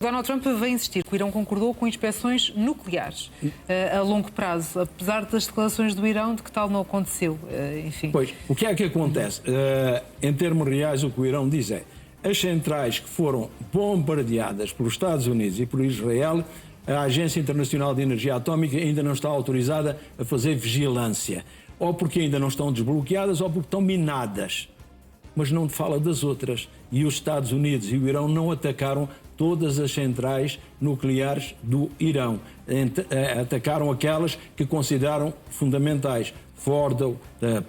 Donald Trump vem insistir que o Irão concordou com inspeções nucleares a longo prazo, apesar das declarações do Irão de que tal não aconteceu. Enfim. Pois, o que é que acontece? Em termos reais, o que o Irão diz é as centrais que foram bombardeadas pelos Estados Unidos e por Israel, a Agência Internacional de Energia Atómica ainda não está autorizada a fazer vigilância. Ou porque ainda não estão desbloqueadas ou porque estão minadas. Mas não fala das outras. E os Estados Unidos e o Irão não atacaram todas as centrais nucleares do Irão. Atacaram aquelas que consideraram fundamentais. Fordow,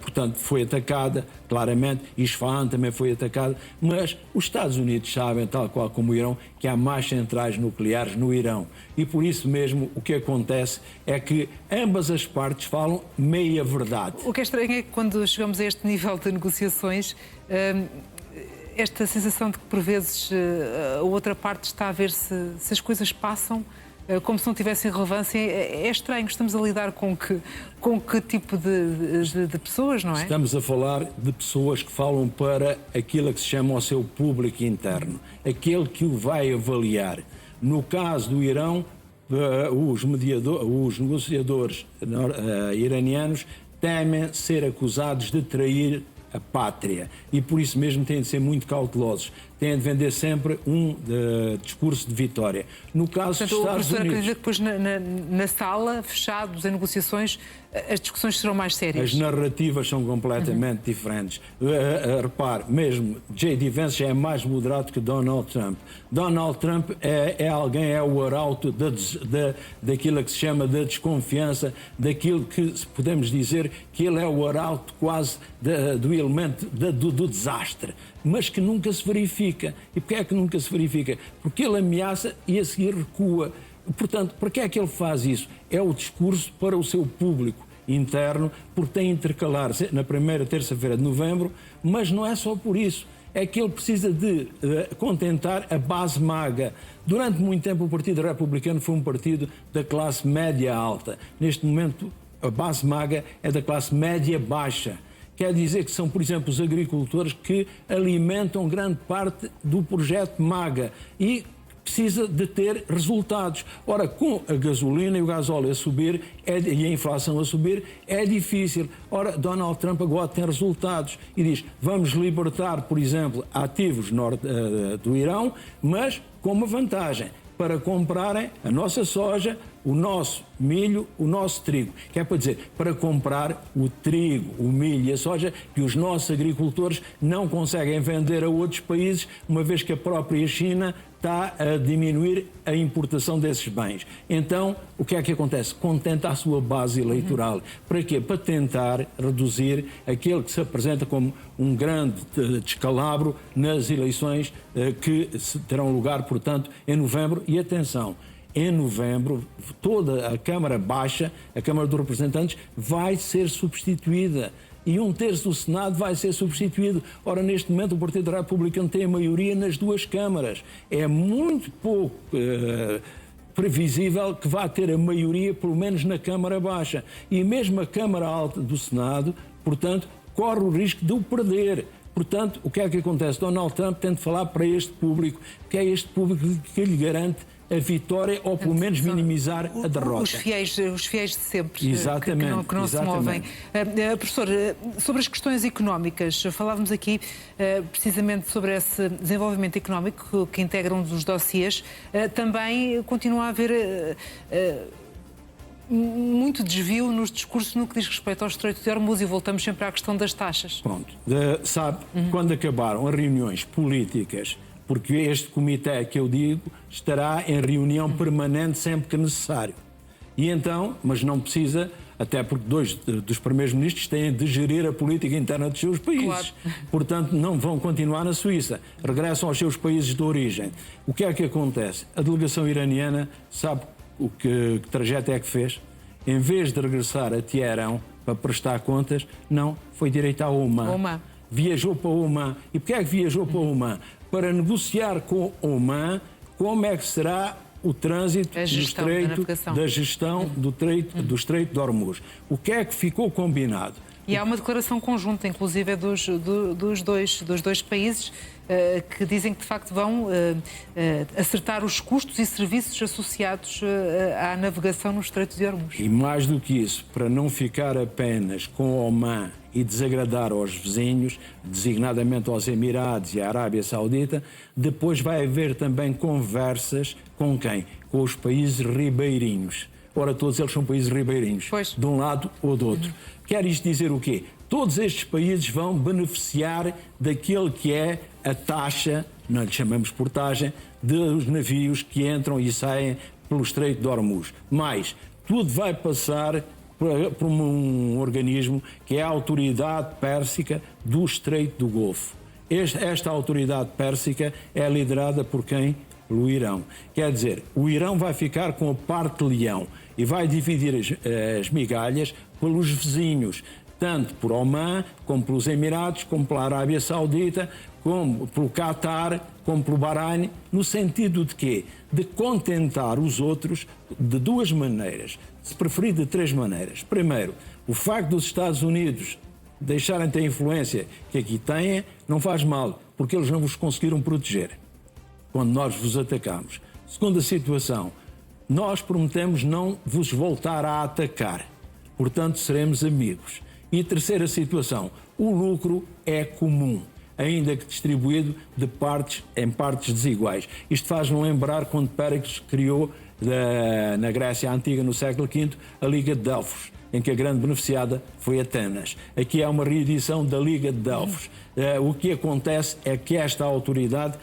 portanto, foi atacada, claramente, Isfahan também foi atacada, mas os Estados Unidos sabem, tal qual como o Irão, que há mais centrais nucleares no Irão. E por isso mesmo o que acontece é que ambas as partes falam meia verdade. O que é estranho é que quando chegamos a este nível de negociações, esta sensação de que por vezes a outra parte está a ver se as coisas passam como se não tivessem relevância, é estranho. Estamos a lidar com que tipo de pessoas, não é? Estamos a falar de pessoas que falam para aquilo que se chama o seu público interno, aquele que o vai avaliar. No caso do Irão, os negociadores iranianos temem ser acusados de trair a pátria e por isso mesmo têm de ser muito cautelosos. Têm de vender sempre um discurso de vitória. No caso dos Estados Unidos... Acredita que depois na sala, fechados, em negociações, as discussões serão mais sérias? As narrativas são completamente diferentes. Repare, mesmo J.D. Vance já é mais moderado que Donald Trump. Donald Trump é o arauto daquilo que se chama da desconfiança, daquilo que podemos dizer que ele é o arauto quase do elemento do desastre, mas que nunca se verifica. E porquê é que nunca se verifica? Porque ele ameaça e a seguir recua. Portanto, para que é que ele faz isso? É o discurso para o seu público interno, porque tem de intercalar na primeira terça-feira de novembro, mas não é só por isso. É que ele precisa de contentar a base maga. Durante muito tempo o Partido Republicano foi um partido da classe média alta. Neste momento a base maga é da classe média baixa. Quer dizer que são, por exemplo, os agricultores que alimentam grande parte do projeto MAGA e precisa de ter resultados. Ora, com a gasolina e o gasóleo a subir e a inflação a subir, é difícil. Ora, Donald Trump agora tem resultados e diz, vamos libertar, por exemplo, ativos do Irão, mas com uma vantagem, para comprarem a nossa soja, o nosso milho, o nosso trigo. Que é para dizer, para comprar o trigo, o milho e a soja que os nossos agricultores não conseguem vender a outros países, uma vez que a própria China está a diminuir a importação desses bens. Então, o que é que acontece? Contenta a sua base eleitoral. Para quê? Para tentar reduzir aquele que se apresenta como um grande descalabro nas eleições que terão lugar, portanto, em novembro. E atenção, em novembro, toda a Câmara Baixa, a Câmara dos Representantes, vai ser substituída. E 1/3 do Senado vai ser substituído. Ora, neste momento, o Partido Republicano tem a maioria nas duas câmaras. É muito pouco previsível que vá ter a maioria, pelo menos na Câmara Baixa. E mesmo a Câmara Alta do Senado, portanto, corre o risco de o perder. Portanto, o que é que acontece? Donald Trump tem de falar para este público, que é este público que lhe garante a vitória ou pelo menos minimizar a derrota. Os fiéis de sempre. Exatamente, que não se movem. Professor, sobre as questões económicas, falávamos aqui precisamente sobre esse desenvolvimento económico que integra um dos dossiês. Também continua a haver muito desvio nos discursos no que diz respeito ao Estreito de Hormuz e voltamos sempre à questão das taxas. Pronto. Sabe, quando acabaram as reuniões políticas, porque este comitê que eu digo estará em reunião permanente sempre que necessário. E então, mas não precisa, até porque 2 dos primeiros ministros têm de gerir a política interna dos seus países. Claro. Portanto, não vão continuar na Suíça. Regressam aos seus países de origem. O que é que acontece? A delegação iraniana sabe que trajeto é que fez? Em vez de regressar a Teherão para prestar contas, não, foi direito a Oman. Viajou para Oman. E porquê é que viajou para Oman? Para negociar com Oman como é que será o trânsito da gestão do Estreito de Hormuz. O que é que ficou combinado? E há uma declaração conjunta, inclusive, dos dois países, que dizem que de facto vão acertar os custos e serviços associados à navegação no Estreito de Hormuz. E mais do que isso, para não ficar apenas com Omã e desagradar aos vizinhos, designadamente aos Emirados e à Arábia Saudita, depois vai haver também conversas com quem? Com os países ribeirinhos. Ora, todos eles são países ribeirinhos, pois, de um lado ou do outro. Quer isto dizer o quê? Todos estes países vão beneficiar daquilo que é a taxa, não lhe chamamos portagem, dos navios que entram e saem pelo Estreito de Hormuz. Mas tudo vai passar por um organismo que é a Autoridade Pérsica do Estreito do Golfo. Esta Autoridade Pérsica é liderada por quem? Pelo Irão. Quer dizer, o Irão vai ficar com a parte leão e vai dividir as migalhas pelos vizinhos, tanto por Omã, como pelos Emirados, como pela Arábia Saudita, como pelo Qatar, como pelo Bahrein, no sentido de quê? De contentar os outros de duas maneiras, se preferir de três maneiras. Primeiro, o facto dos Estados Unidos deixarem ter a influência que aqui têm, não faz mal, porque eles não vos conseguiram proteger quando nós vos atacamos. Segunda situação, nós prometemos não vos voltar a atacar, portanto seremos amigos. E terceira situação, o lucro é comum, ainda que distribuído em partes desiguais. Isto faz-me lembrar quando Péricles criou na Grécia Antiga, no século V, a Liga de Delfos, em que a grande beneficiada foi Atenas. Aqui é uma reedição da Liga de Delfos. O que acontece é que esta autoridade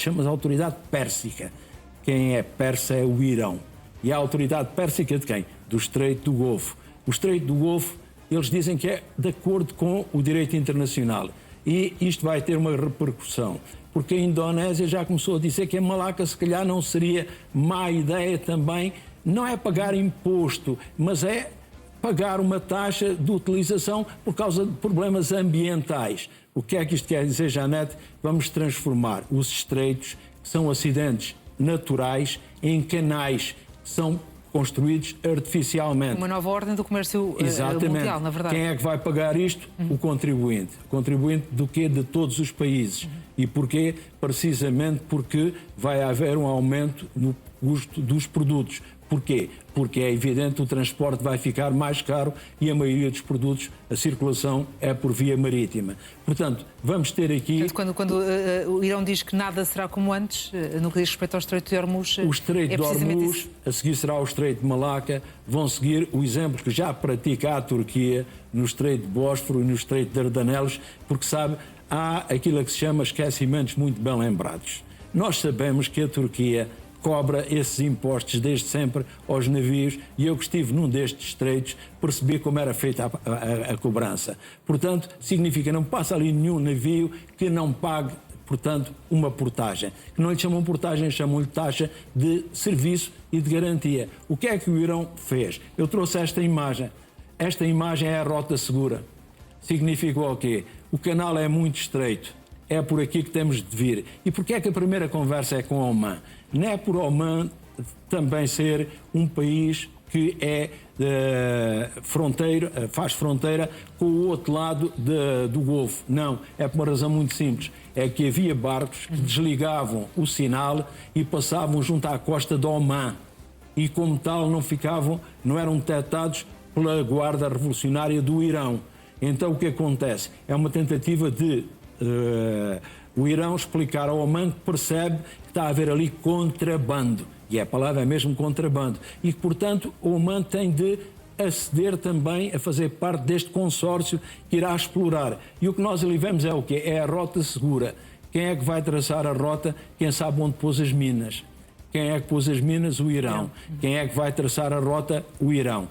chama-se Autoridade Pérsica. Quem é persa é o Irão. E a Autoridade Pérsica de quem? Do Estreito do Golfo. O Estreito do Golfo, eles dizem que é de acordo com o direito internacional. E isto vai ter uma repercussão, porque a Indonésia já começou a dizer que a Malaca se calhar não seria má ideia também, não é pagar imposto, mas é pagar uma taxa de utilização por causa de problemas ambientais. O que é que isto quer dizer, Janete? Vamos transformar os estreitos, que são acidentes naturais, em canais que são construídos artificialmente. Uma nova ordem do comércio mundial, na verdade. Quem é que vai pagar isto? O contribuinte. O contribuinte do quê? De todos os países. E porquê? Precisamente porque vai haver um aumento no custo dos produtos. Porquê? Porque é evidente que o transporte vai ficar mais caro e a maioria dos produtos, a circulação é por via marítima. Portanto, vamos ter aqui... Quando o Irão diz que nada será como antes, no que diz respeito ao Estreito de Hormuz... O Estreito de Hormuz, a seguir será o Estreito de Malaca, vão seguir o exemplo que já pratica a Turquia no Estreito de Bósforo e no Estreito de Dardanelos, porque, sabe, há aquilo que se chama esquecimentos muito bem lembrados. Nós sabemos que a Turquia cobra esses impostos desde sempre aos navios e eu que estive num destes estreitos percebi como era feita a cobrança. Portanto, significa não passa ali nenhum navio que não pague, portanto, uma portagem. Que não lhe chamam portagem, chamam-lhe taxa de serviço e de garantia. O que é que o Irão fez? Eu trouxe esta imagem. Esta imagem é a rota segura. Significa o quê? O canal é muito estreito. É por aqui que temos de vir. E porquê é que a primeira conversa é com Omã? Não é por Omã também ser um país que é faz fronteira com o outro lado do Golfo. Não, é por uma razão muito simples. É que havia barcos que desligavam o sinal e passavam junto à costa de Omã. E como tal não eram detectados pela Guarda Revolucionária do Irão. Então o que acontece? É uma tentativa de o Irão explicar ao Omã que percebe que está a haver ali contrabando. E a palavra é mesmo contrabando. E que, portanto, o Omã tem de aceder também a fazer parte deste consórcio que irá explorar. E o que nós ali vemos é o quê? É a rota segura. Quem é que vai traçar a rota? Quem sabe onde pôs as minas. Quem é que pôs as minas? O Irão. Quem é que vai traçar a rota? O Irão.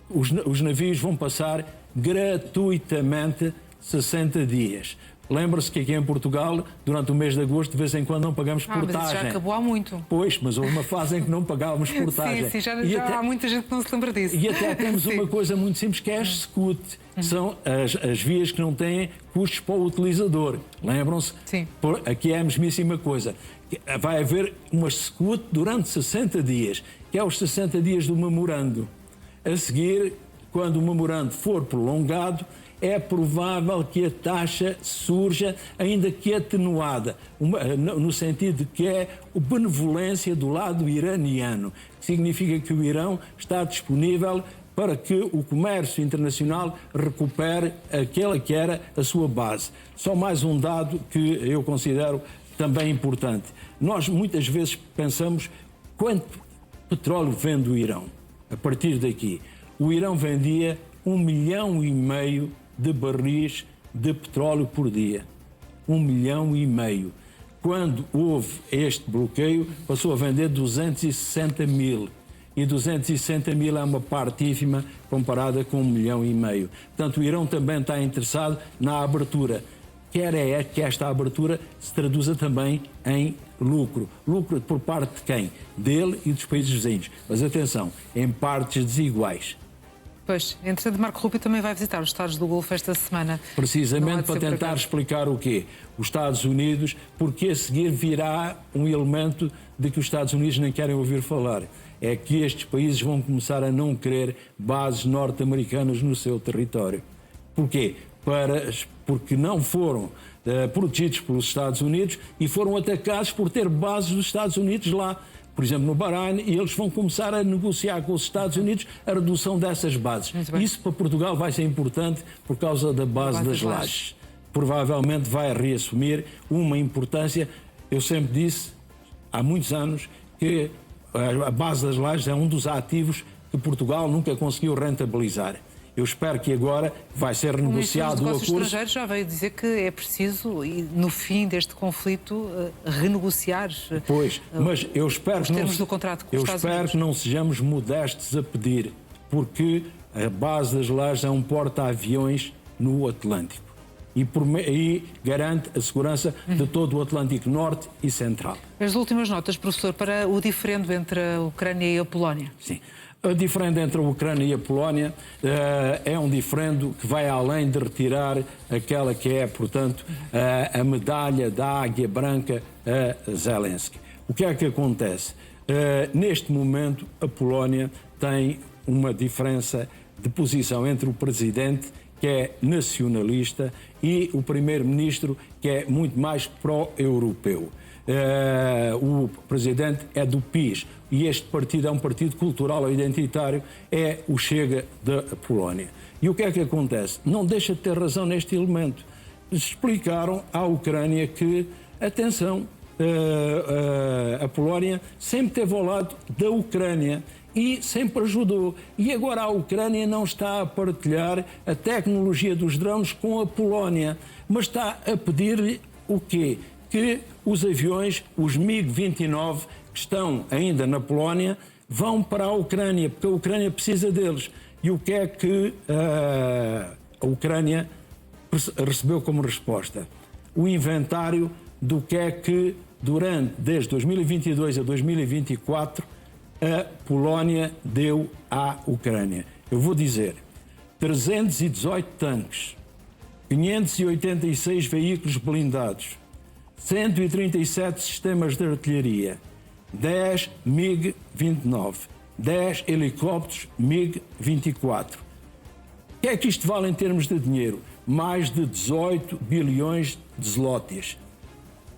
Os navios vão passar gratuitamente 60 dias. Lembra-se que aqui em Portugal, durante o mês de agosto, de vez em quando não pagamos portagem. Mas isso já acabou há muito. Pois, mas houve uma fase em que não pagávamos portagem. Sim, já há muita gente que não se lembra disso. E até temos uma coisa muito simples, que é as SCUT. São as vias que não têm custos para o utilizador. Lembram-se? Sim. Aqui é a mesmíssima coisa. Vai haver uma SCUT durante 60 dias, que é os 60 dias do memorando. A seguir, quando o memorando for prolongado, é provável que a taxa surja, ainda que atenuada, no sentido de que é a benevolência do lado iraniano, que significa que o Irão está disponível para que o comércio internacional recupere aquela que era a sua base. Só mais um dado que eu considero também importante. Nós muitas vezes pensamos quanto petróleo vende o Irão. A partir daqui, o Irão vendia 1,5 milhão de barris de petróleo por dia. 1,5 milhão. Quando houve este bloqueio, passou a vender 260 mil. E 260 mil é uma parte ínfima comparada com 1,5 milhão. Portanto, o Irão também está interessado na abertura. Quer é que esta abertura se traduza também em lucro. Lucro por parte de quem? Dele e dos países vizinhos. Mas atenção, em partes desiguais. Pois, entretanto, Marco Rubio também vai visitar os Estados do Golfo esta semana. Precisamente para tentar explicar o quê? Os Estados Unidos, porque a seguir virá um elemento de que os Estados Unidos nem querem ouvir falar. É que estes países vão começar a não querer bases norte-americanas no seu território. Porquê? Porque não foram protegidos pelos Estados Unidos e foram atacados por ter bases dos Estados Unidos lá. Por exemplo, no Bahrein, e eles vão começar a negociar com os Estados Unidos a redução dessas bases. Isso para Portugal vai ser importante por causa da base das lajes. Provavelmente vai reassumir uma importância. Eu sempre disse, há muitos anos, que a base das lajes é um dos ativos que Portugal nunca conseguiu rentabilizar. Eu espero que agora vai ser renegociado o acordo. O Ministro dos Negócios Estrangeiros já veio dizer que é preciso, no fim deste conflito, renegociar. Pois, mas eu espero que não sejamos modestos a pedir, porque a base das lajes é um porta-aviões no Atlântico e garante a segurança de todo o Atlântico Norte e Central. As últimas notas, professor, para o diferendo entre a Ucrânia e a Polónia. Sim. O diferendo entre a Ucrânia e a Polónia é um diferendo que vai além de retirar aquela que é, portanto, a medalha da Águia Branca a Zelensky. O que é que acontece? Neste momento, a Polónia tem uma diferença de posição entre o presidente, que é nacionalista, e o primeiro-ministro, que é muito mais pró-europeu. O presidente é do PiS e este partido é um partido cultural ou identitário, é o Chega da Polónia. E o que é que acontece? Não deixa de ter razão neste elemento. Explicaram à Ucrânia que, atenção, a Polónia sempre esteve ao lado da Ucrânia e sempre ajudou. E agora a Ucrânia não está a partilhar a tecnologia dos drones com a Polónia, mas está a pedir-lhe o quê? Que os aviões, os MiG-29, que estão ainda na Polónia, vão para a Ucrânia, porque a Ucrânia precisa deles. E o que é que a Ucrânia recebeu como resposta? O inventário do que é que, desde 2022 a 2024, a Polónia deu à Ucrânia. Eu vou dizer, 318 tanques, 586 veículos blindados, 137 sistemas de artilharia, 10 MiG-29, 10 helicópteros MiG-24. O que é que isto vale em termos de dinheiro? Mais de 18 bilhões de zlotys.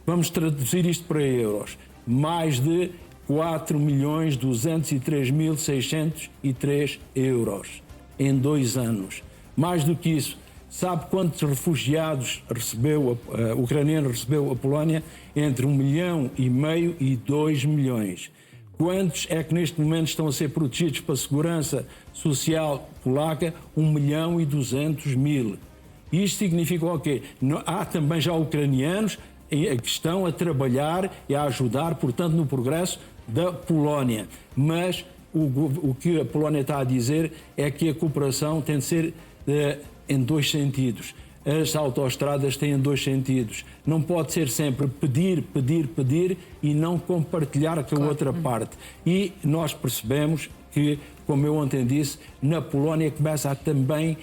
Vamos traduzir isto para euros. Mais de 4.203.603 euros em 2 anos. Mais do que isso, sabe quantos refugiados ucranianos recebeu a Polónia? Entre 1,5 milhão e 2 milhões. Quantos é que neste momento estão a ser protegidos pela segurança social polaca? 1.200.000. Isto significa o quê? Há também já ucranianos que estão a trabalhar e a ajudar, portanto, no progresso da Polónia. Mas o que a Polónia está a dizer é que a cooperação tem de ser em 2 sentidos. As autoestradas têm 2 sentidos. Não pode ser sempre pedir, pedir, pedir e não compartilhar com a outra parte. E nós percebemos que, como eu ontem disse, na Polónia começa a também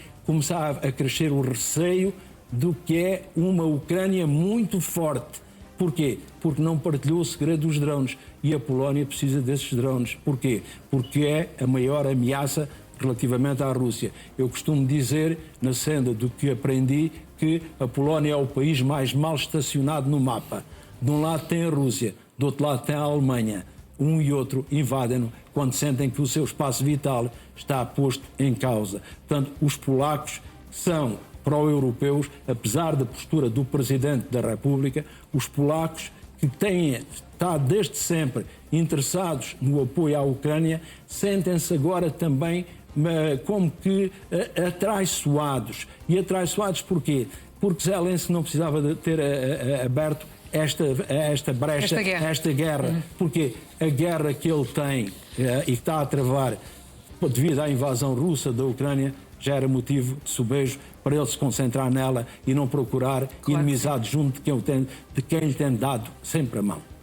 a crescer o receio do que é uma Ucrânia muito forte. Porquê? Porque não partilhou o segredo dos drones. E a Polónia precisa desses drones. Porquê? Porque é a maior ameaça relativamente à Rússia. Eu costumo dizer, na senda do que aprendi, que a Polónia é o país mais mal estacionado no mapa. De um lado tem a Rússia, do outro lado tem a Alemanha. Um e outro invadem-no quando sentem que o seu espaço vital está posto em causa. Portanto, os polacos são pró-europeus, apesar da postura do Presidente da República, os polacos que têm estado desde sempre interessados no apoio à Ucrânia, sentem-se agora também como que atraiçoados. E atraiçoados porquê? Porque Zelensky não precisava de ter aberto esta brecha, esta guerra. Porque a guerra que ele tem e que está a travar devido à invasão russa da Ucrânia já era motivo de sobejo para ele se concentrar nela e não procurar inimizade junto de quem lhe tem dado sempre a mão.